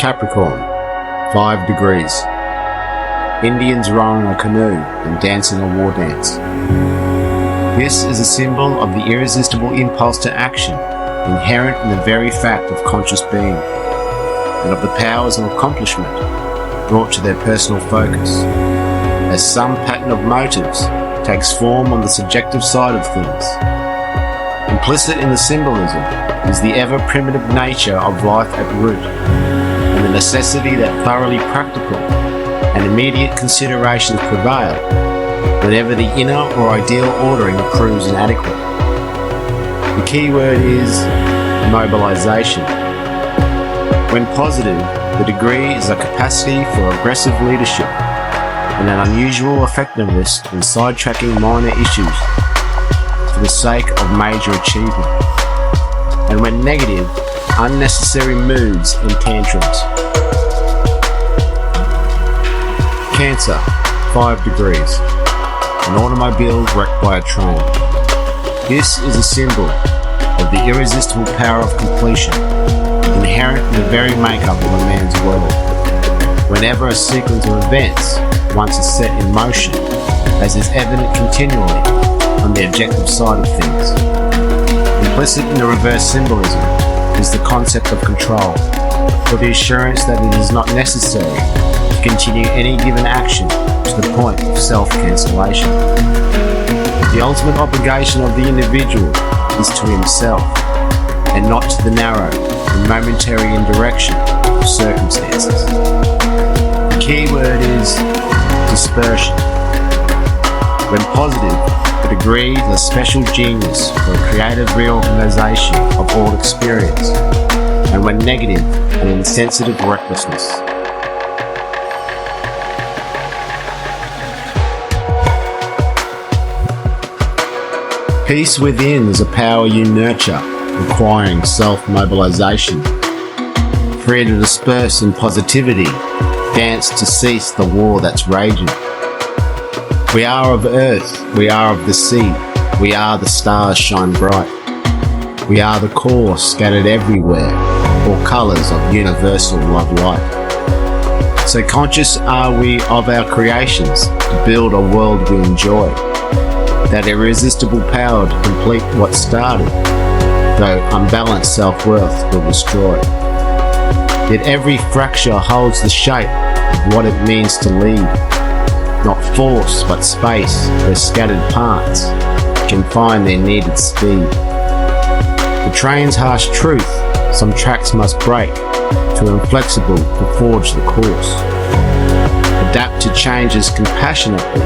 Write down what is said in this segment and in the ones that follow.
Capricorn, 5 degrees. Indians rowing a canoe and dancing a war dance. This is a symbol of the irresistible impulse to action inherent in the very fact of conscious being, and of the powers of accomplishment brought to their personal focus, as some pattern of motives takes form on the subjective side of things. Implicit in the symbolism is the ever-primitive nature of life at root, and the necessity that thoroughly practical and immediate considerations prevail whenever the inner or ideal ordering proves inadequate. The key word is mobilization. When positive, the degree is a capacity for aggressive leadership and an unusual effectiveness in sidetracking minor issues for the sake of major achievement. And when negative, unnecessary moods and tantrums. Cancer, 5 degrees. An automobile wrecked by a train. This is a symbol of the irresistible power of completion, inherent in the very makeup of a man's world. Whenever a sequence of events once is set in motion, as is evident continually on the objective side of things. Implicit in the reverse symbolism is the concept of control, or the assurance that it is not necessary to continue any given action to the point of self-cancellation. The ultimate obligation of the individual is to himself, and not to the narrow and momentary indirection of circumstances. The key word is dispersion. When positive, the degree is a special genius for a creative reorganization of all experience, and when negative, an insensitive recklessness. Peace within is a power you nurture, requiring self-mobilization. Free to disperse in positivity, dance to cease the war that's raging. We are of earth, we are of the sea, we are the stars shine bright. We are the core scattered everywhere, all colours of universal love light. So conscious are we of our creations to build a world we enjoy. That irresistible power to complete what started, though unbalanced self-worth will destroy. Yet every fracture holds the shape of what it means to lead, not force but space where scattered parts can find their needed speed. The train's harsh truth, some tracks must break, too inflexible to forge the course. Adapt to changes compassionately,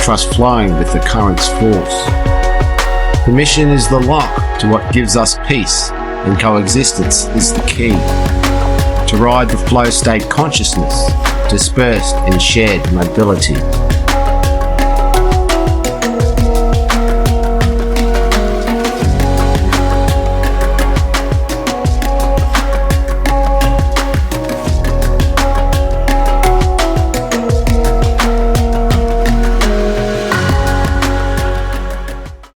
trust flowing with the current's force. Permission is the lock to what gives us peace, and coexistence is the key. To ride the flow state consciousness, dispersed in shared mobility.